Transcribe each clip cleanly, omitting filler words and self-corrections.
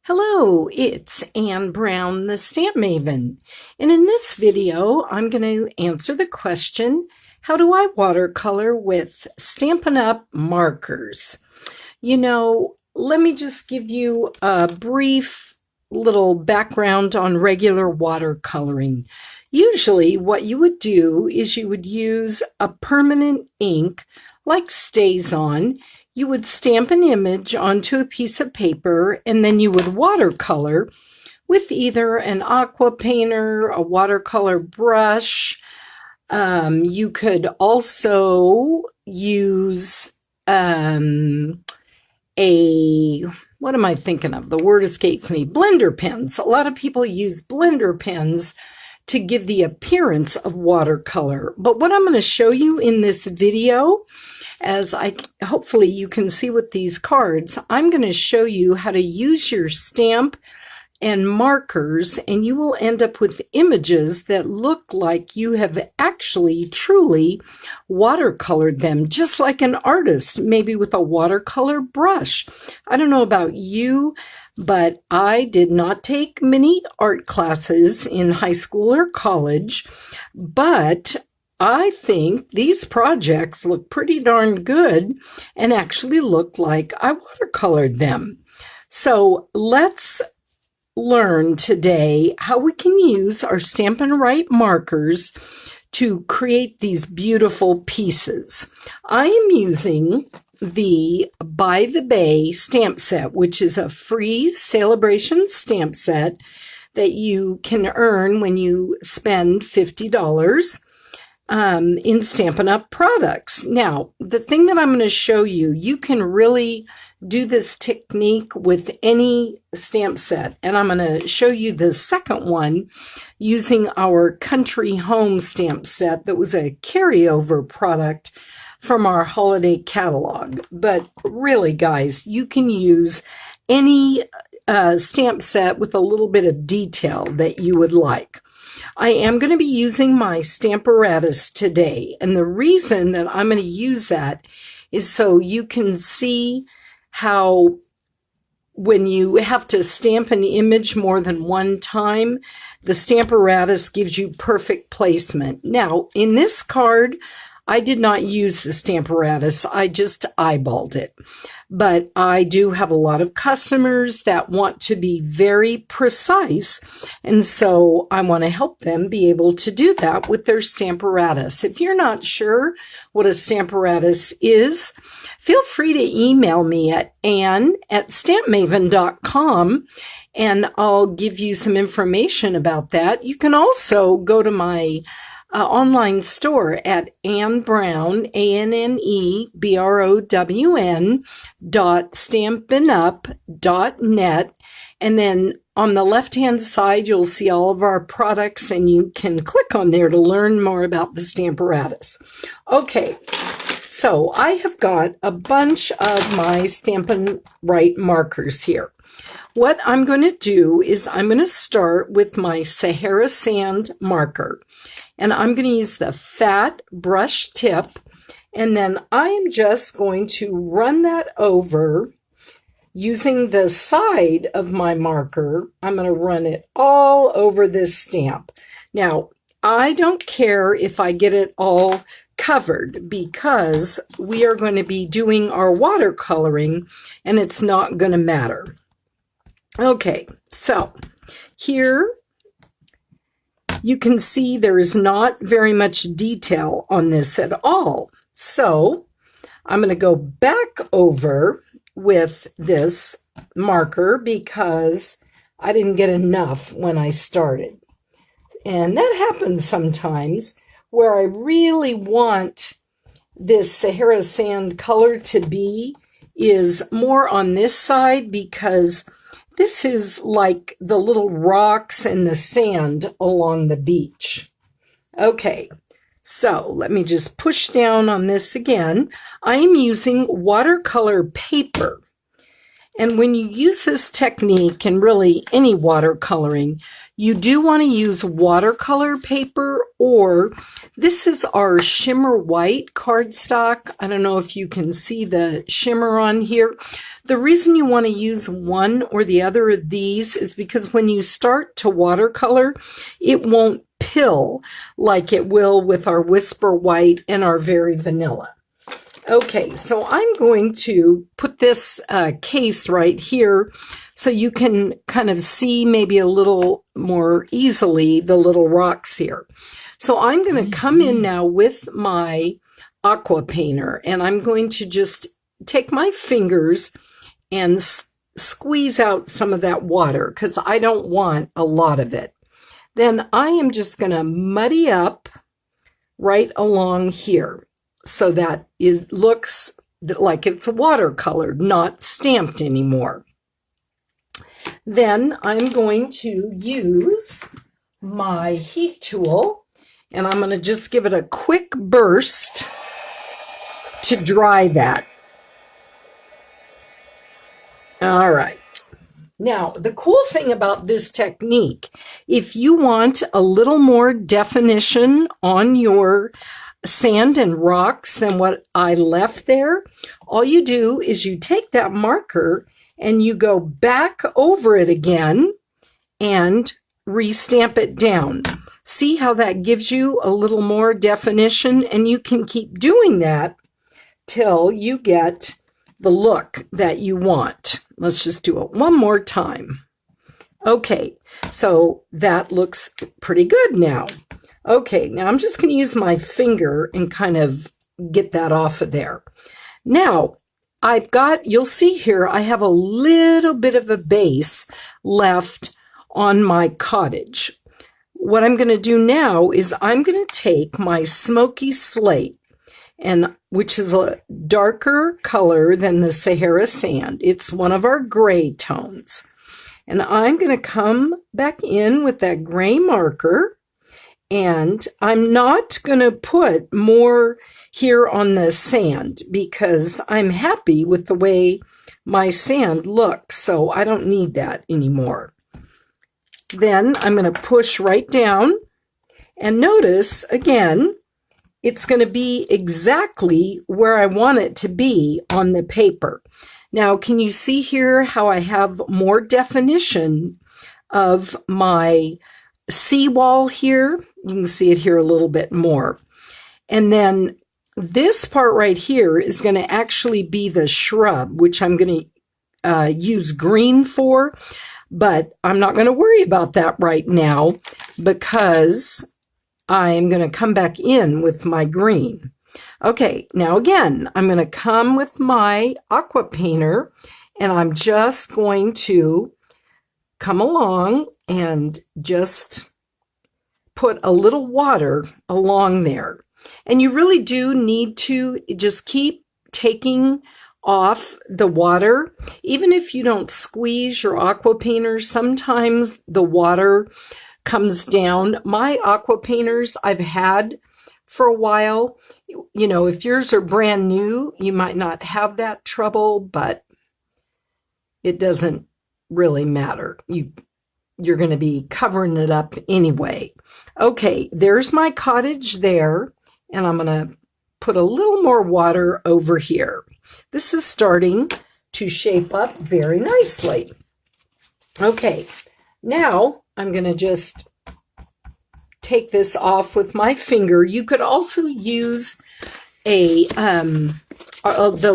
Hello, it's Anne Brown, the Stamp Maven, and in this video I'm going to answer the question, how do I watercolor with Stampin' Up! Markers? Let me just give you a brief little background on regular watercoloring. Usually what you would do is you would use a permanent ink like StazOn. You would stamp an image onto a piece of paper and then you would watercolor with either an aqua painter, a watercolor brush. You could also use what am I thinking of? The word escapes me. Blender pens. A lot of people use blender pens to give the appearance of watercolor. But what I'm going to show you in this video, hopefully you can see with these cards, I'm going to show you how to use your stamp and markers, and you will end up with images that look like you have actually truly watercolored them, just like an artist, maybe with a watercolor brush. I don't know about you, but I did not take many art classes in high school or college, but I think these projects look pretty darn good and actually look like I watercolored them. So let's learn today how we can use our Stampin' Right markers to create these beautiful pieces. I am using the By the Bay stamp set, which is a free celebration stamp set that you can earn when you spend $50 in Stampin' Up! Products. Now, the thing that I'm going to show you, you can really do this technique with any stamp set. And I'm going to show you the second one using our Country Home stamp set that was a carryover product from our holiday catalog. But really, guys, you can use any stamp set with a little bit of detail that you would like. I am going to be using my Stamparatus today, and the reason that I'm going to use that is so you can see how when you have to stamp an image more than one time, the Stamparatus gives you perfect placement. Now, in this card, I did not use the Stamparatus, I just eyeballed it. But I do have a lot of customers that want to be very precise, and so I want to help them be able to do that with their Stamparatus. If you're not sure what a Stamparatus is, feel free to email me at ann@stampmaven.com, and I'll give you some information about that. You can also go to my online store at AnnBrown.Stampinup.net, and then on the left-hand side you'll see all of our products, and you can click on there to learn more about the Stamparatus. Okay, so I have got a bunch of my Stampin' Right markers here. What I'm going to do is I'm going to start with my Sahara Sand marker. And I'm going to use the fat brush tip, and then I'm just going to run that over using the side of my marker. I'm going to run it all over this stamp. Now, I don't care if I get it all covered because we are going to be doing our watercoloring and it's not going to matter. Okay, so here you can see there is not very much detail on this at all. So I'm going to go back over with this marker because I didn't get enough when I started. And that happens sometimes where I really want this Sahara Sand color to be is more on this side because this is like the little rocks and the sand along the beach. Okay, so let me just push down on this again. I am using watercolor paper. And when you use this technique, and really any watercoloring, you do want to use watercolor paper or this is our shimmer white cardstock. I don't know if you can see the shimmer on here. The reason you want to use one or the other of these is because when you start to watercolor, it won't pill like it will with our Whisper White and our Very Vanilla. Okay, so I'm going to put this case right here so you can kind of see maybe a little more easily the little rocks here. So I'm going to come in now with my aqua painter, and I'm going to just take my fingers and squeeze out some of that water because I don't want a lot of it. Then I am just going to muddy up right along here so that looks like it's watercolored, not stamped anymore. Then I'm going to use my heat tool, and I'm going to just give it a quick burst to dry that. All right. Now, the cool thing about this technique, if you want a little more definition on your sand and rocks than what I left there, all you do is you take that marker and you go back over it again and restamp it down. See how that gives you a little more definition, and you can keep doing that till you get the look that you want. Let's just do it one more time. Okay, so that looks pretty good now. Okay, now I'm just going to use my finger and kind of get that off of there. Now, you'll see here, I have a little bit of a base left on my cottage. What I'm going to do now is I'm going to take my smoky slate, which is a darker color than the Sahara sand. It's one of our gray tones. And I'm going to come back in with that gray marker, and I'm not going to put more here on the sand because I'm happy with the way my sand looks, so I don't need that anymore. Then I'm going to push right down, and notice again, it's going to be exactly where I want it to be on the paper. Now, can you see here how I have more definition of my seawall here? You can see it here a little bit more. And then this part right here is going to actually be the shrub, which I'm going to use green for, but I'm not going to worry about that right now because I'm going to come back in with my green. Okay, now again, I'm going to come with my aqua painter, and I'm just going to come along and just put a little water along there. And you really do need to just keep taking off the water. Even if you don't squeeze your aqua painter, sometimes the water comes down. My aqua painters I've had for a while. You know, if yours are brand new, you might not have that trouble, but it doesn't really matter. You're going to be covering it up anyway. Okay, there's my cottage there, and I'm going to put a little more water over here. This is starting to shape up very nicely. Okay, now I'm going to just take this off with my finger. You could also use the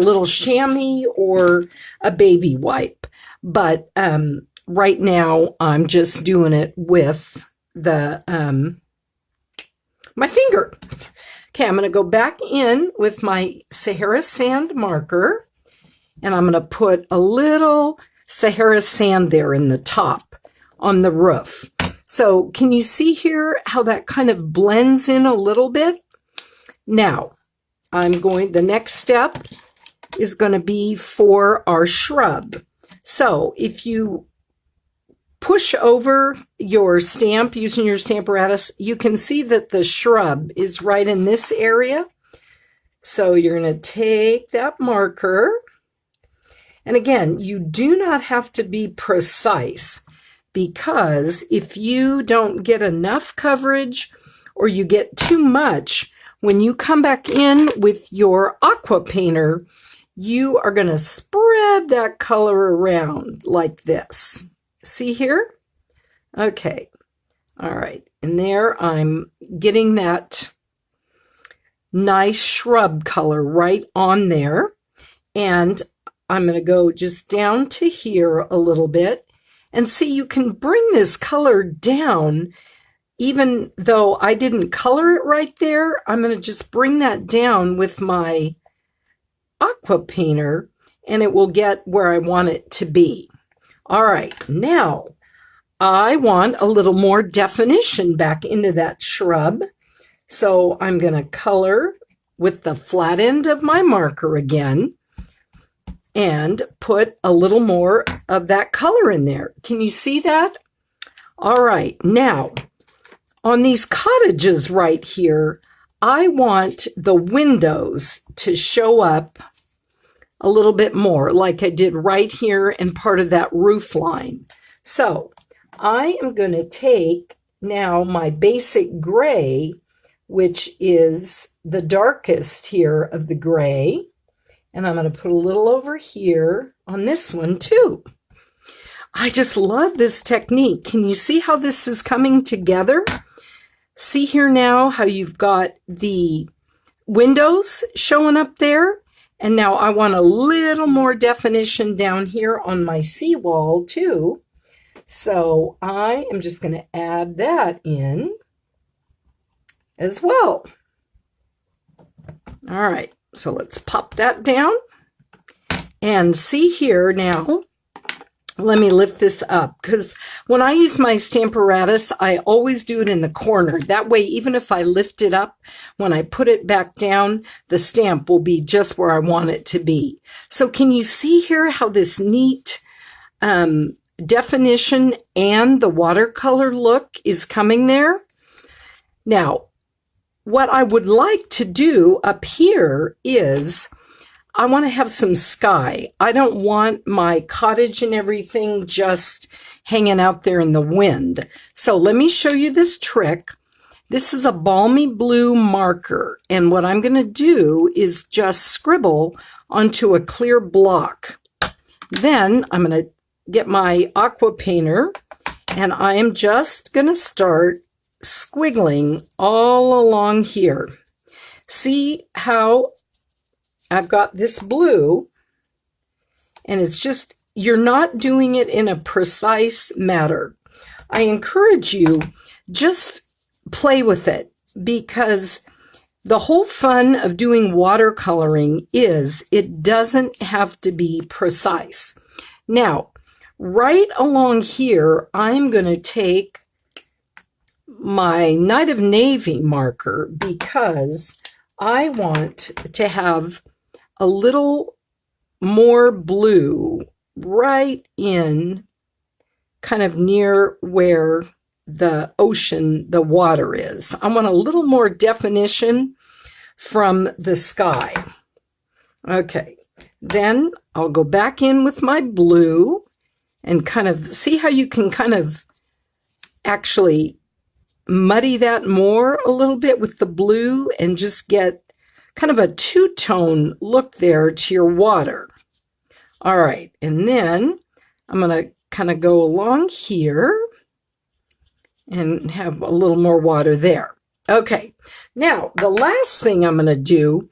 little chamois or a baby wipe, but right now I'm just doing it with the my finger. Okay, I'm going to go back in with my Sahara sand marker, and I'm going to put a little Sahara sand there in the top on the roof. So can you see here how that kind of blends in a little bit? Now, the next step is going to be for our shrub. So if you push over your stamp using your Stamparatus, you can see that the shrub is right in this area. So you're going to take that marker. And again, you do not have to be precise, because if you don't get enough coverage or you get too much, when you come back in with your aqua painter, you are going to spread that color around like this. See here? Okay. All right. And there I'm getting that nice shrub color right on there. And I'm going to go just down to here a little bit. And see, you can bring this color down. Even though I didn't color it right there, I'm going to just bring that down with my aqua painter, and it will get where I want it to be. All right, now I want a little more definition back into that shrub. So I'm going to color with the flat end of my marker again and put a little more of that color in there. Can you see that? All right, now on these cottages right here, I want the windows to show up a little bit more, like I did right here and part of that roof line. So I am going to take now my basic gray, which is the darkest here of the gray, and I'm going to put a little over here on this one too. I just love this technique. Can you see how this is coming together? See here now how you've got the windows showing up there. And now I want a little more definition down here on my seawall too. So I am just going to add that in as well. All right, so let's pop that down. And see here now, let me lift this up, because when I use my Stamparatus, I always do it in the corner. That way, even if I lift it up, when I put it back down, the stamp will be just where I want it to be. So can you see here how this neat definition and the watercolor look is coming there? Now, what I would like to do up here is I want to have some sky. I don't want my cottage and everything just hanging out there in the wind. So let me show you this trick. This is a balmy blue marker, and what I'm going to do is just scribble onto a clear block. Then I'm going to get my aqua painter, and I am just going to start squiggling all along here. See how I've got this blue, and it's just, you're not doing it in a precise manner. I encourage you, just play with it, because the whole fun of doing watercoloring is it doesn't have to be precise. Now, right along here, I'm going to take my Night of Navy marker, because I want to have a little more blue right in kind of near where the ocean, the water is. I want a little more definition from the sky. Okay, then I'll go back in with my blue and kind of see how you can kind of actually muddy that more a little bit with the blue and just get kind of a two-tone look there to your water. All right, and then I'm going to kind of go along here and have a little more water there. Okay, now the last thing I'm going to do,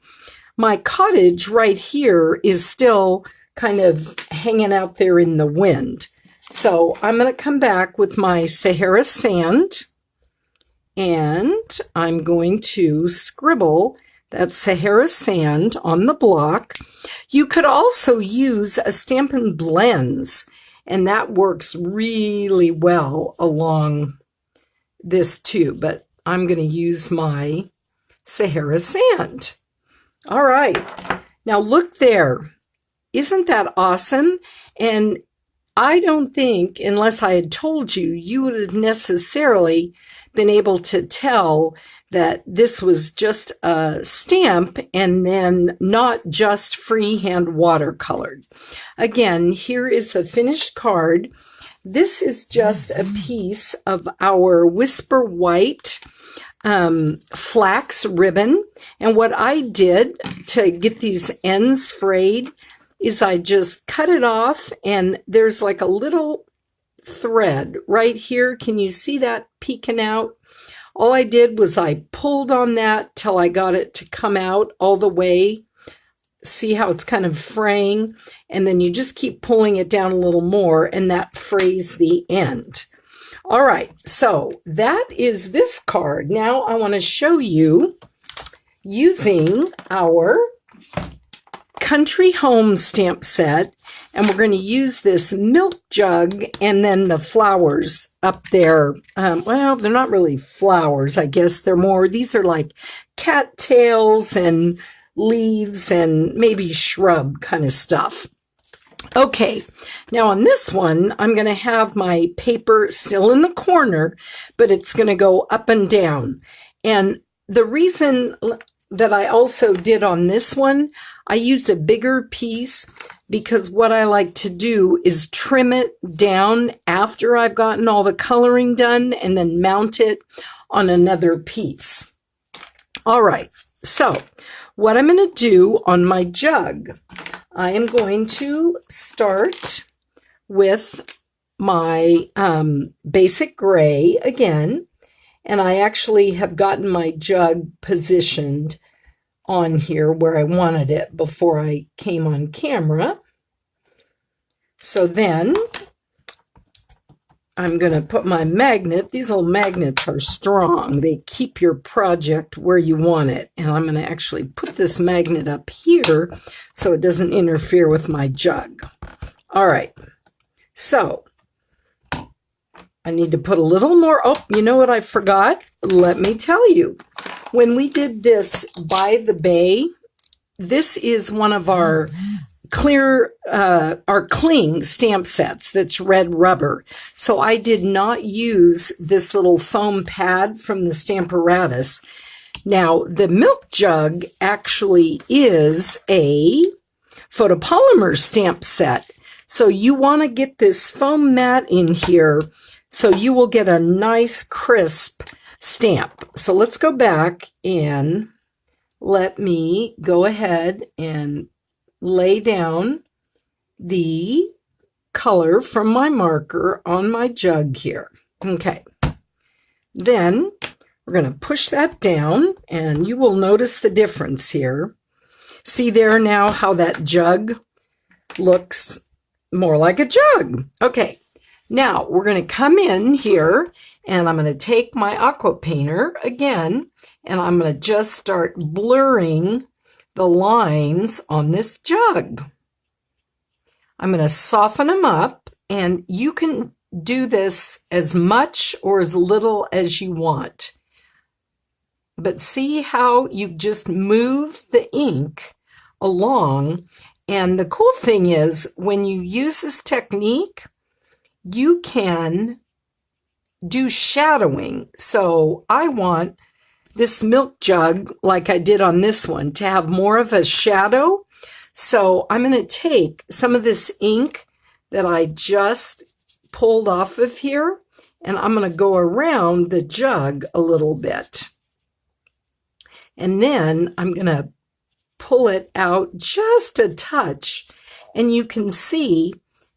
my cottage right here is still kind of hanging out there in the wind. So I'm going to come back with my Sahara sand, and I'm going to scribble that Sahara sand on the block. You could also use a Stampin' Blends, and that works really well along this too, but I'm going to use my Sahara sand. All right, now look there. Isn't that awesome? And I don't think, unless I had told you, you would have necessarily been able to tell that this was just a stamp and then not just freehand watercolored. Again, here is the finished card. This is just a piece of our Whisper White flax ribbon. And what I did to get these ends frayed is I just cut it off, and there's like a little thread right here. Can you see that peeking out? All I did was I pulled on that till I got it to come out all the way. See how it's kind of fraying? And then you just keep pulling it down a little more, and that frays the end. All right, so that is this card. Now I want to show you using our Country Home stamp set, and we're going to use this milk jug and then the flowers up there. Well, they're not really flowers, I guess. They're more, these are like cattails and leaves and maybe shrub kind of stuff. Okay, now on this one, I'm going to have my paper still in the corner, but it's going to go up and down. And the reason that I also did on this one, I used a bigger piece because what I like to do is trim it down after I've gotten all the coloring done and then mount it on another piece. All right, so what I'm going to do on my jug, I am going to start with my basic gray again, and I actually have gotten my jug positioned on here where I wanted it before I came on camera. So then I'm going to put my magnet. These little magnets are strong. They keep your project where you want it. And I'm going to actually put this magnet up here so it doesn't interfere with my jug. All right. So I need to put a little more. Oh, you know what I forgot? Let me tell you. When we did this by the bay, this is one of our our cling stamp sets that's red rubber. So I did not use this little foam pad from the Stamparatus. Now, the milk jug actually is a photopolymer stamp set. So you want to get this foam mat in here so you will get a nice crisp stamp. So let's go back and let me go ahead and lay down the color from my marker on my jug here. Okay. Then we're going to push that down, and you will notice the difference here. See there now how that jug looks more like a jug. Okay. Now we're going to come in here, and I'm going to take my aqua painter again, and I'm going to just start blurring the lines on this jug. I'm going to soften them up, and you can do this as much or as little as you want. But see how you just move the ink along. And the cool thing is, when you use this technique, you can do shadowing. So I want this milk jug, like I did on this one, to have more of a shadow. So I'm going to take some of this ink that I just pulled off of here, and I'm going to go around the jug a little bit. And then I'm going to pull it out just a touch, and you can see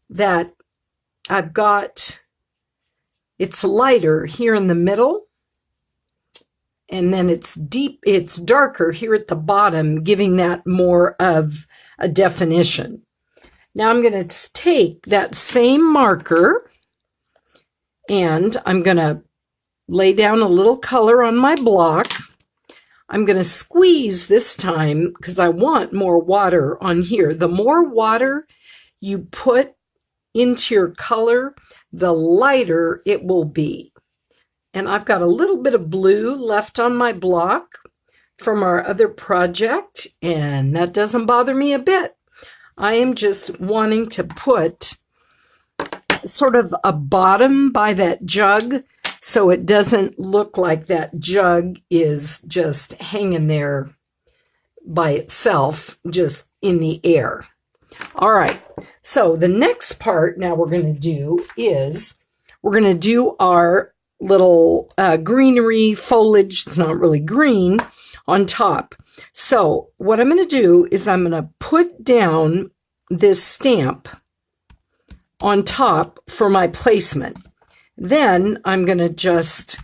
that I've got, it's lighter here in the middle, and then it's darker here at the bottom, giving that more of a definition. Now I'm going to take that same marker, and I'm going to lay down a little color on my block. I'm going to squeeze this time because I want more water on here. The more water you put into your color, the lighter it will be. And I've got a little bit of blue left on my block from our other project, and that doesn't bother me a bit. I am just wanting to put sort of a bottom by that jug so it doesn't look like that jug is just hanging there by itself, just in the air. All right, so the next part now we're going to do is we're going to do our little greenery foliage. It's not really green on top. So what I'm going to do is I'm going to put down this stamp on top for my placement. Then I'm going to just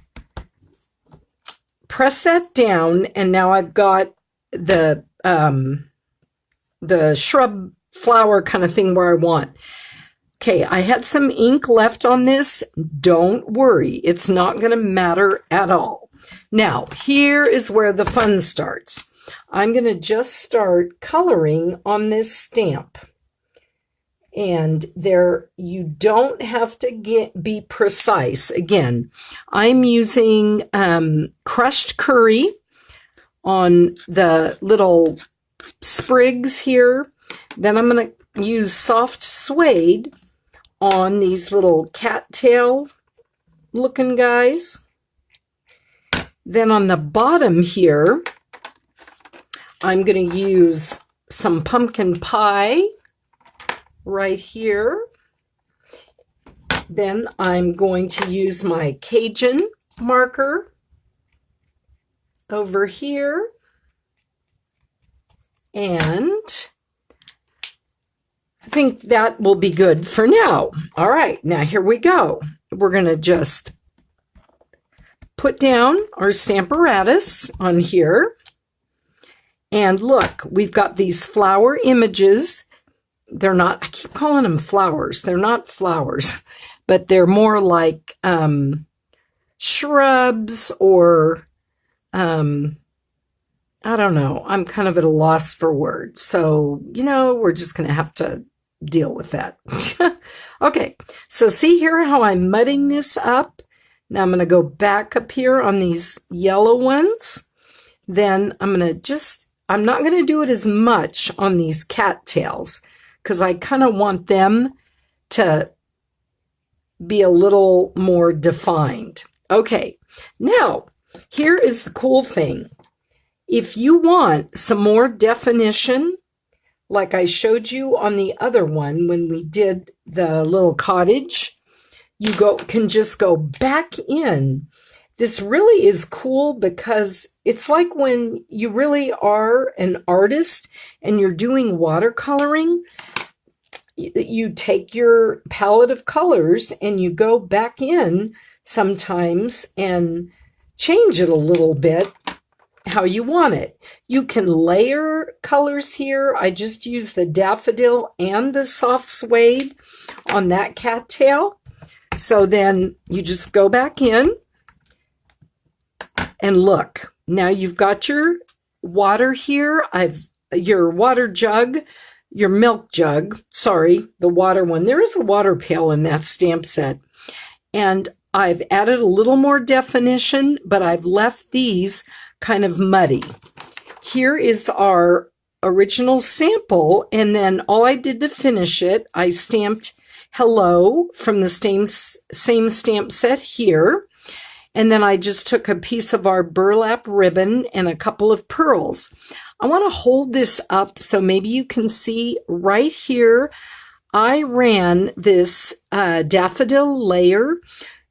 press that down, and now I've got the shrub flower kind of thing where I want. Okay, I had some ink left on this. Don't worry, it's not going to matter at all. Now, here is where the fun starts. I'm going to just start coloring on this stamp. And there, you don't have to be precise. Again, I'm using crushed curry on the little sprigs here. Then I'm going to use soft suede on these little cattail looking guys. Then on the bottom here, I'm going to use some pumpkin pie right here. Then I'm going to use my Cajun marker over here. And I think that will be good for now. All right, now here we go. We're going to just put down our Stamparatus on here. And look, we've got these flower images. They're not, I keep calling them flowers. They're not flowers, but they're more like shrubs or, I don't know. I'm kind of at a loss for words. So, you know, we're just going to have to deal with that. Okay, so see here how I'm mudding this up? Now I'm going to go back up here on these yellow ones. Then I'm going to just, I'm not going to do it as much on these cattails because I kind of want them to be a little more defined. Okay, now here is the cool thing. If you want some more definition, like I showed you on the other one when we did the little cottage, you can just go back in. This really is cool because it's like when you really are an artist and you're doing watercoloring, you take your palette of colors and you go back in sometimes and change it a little bit how you want it. You can layer colors here. I just use the daffodil and the soft suede on that cattail. So then you just go back in and look. Now you've got your water here. Your water jug, your milk jug. Sorry, the water one. There is a water pail in that stamp set. And I've added a little more definition, but I've left these kind of muddy. Here is our original sample, and then all I did to finish it, I stamped hello from the same stamp set here, and then I just took a piece of our burlap ribbon and a couple of pearls. I want to hold this up so maybe you can see right here. I ran this daffodil layer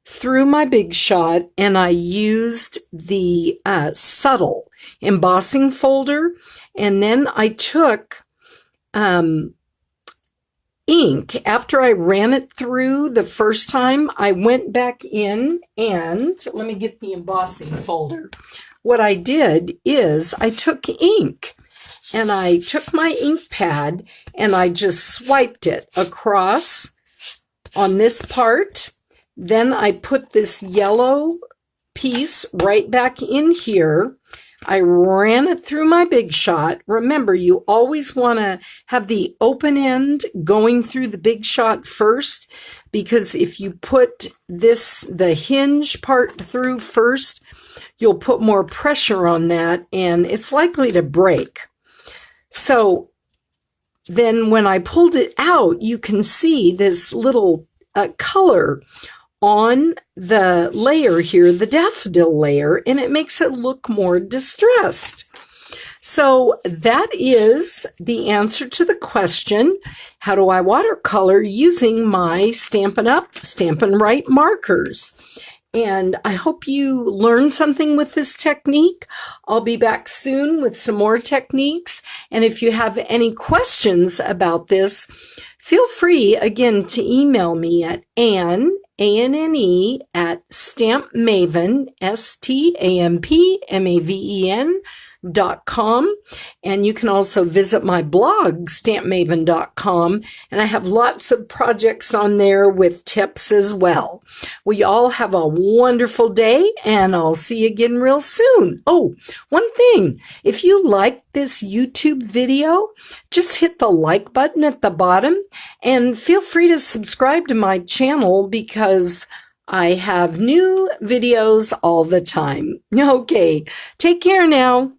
through my Big Shot, and I used the subtle embossing folder, and then I took ink. After I ran it through the first time, I went back in and, let me get the embossing folder. What I did is I took ink, and I took my ink pad, and I just swiped it across on this part. Then I put this yellow piece right back in here. I ran it through my Big Shot. Remember, you always want to have the open end going through the Big Shot first, because if you put the hinge part through first, you'll put more pressure on that and it's likely to break. So then when I pulled it out, you can see this little color on the layer here, the daffodil layer, and it makes it look more distressed. So that is the answer to the question, how do I watercolor using my Stampin' Up, Stampin' Right markers? And I hope you learned something with this technique. I'll be back soon with some more techniques. And if you have any questions about this, feel free, again, to email me at Anne, A-N-N-E, at Stampmaven, Stampmaven.com. And you can also visit my blog, Stampmaven.com. And I have lots of projects on there with tips as well. We all have a wonderful day, and I'll see you again real soon. Oh, one thing, if you like this YouTube video, just hit the like button at the bottom and feel free to subscribe to my channel because I have new videos all the time. Okay, take care now.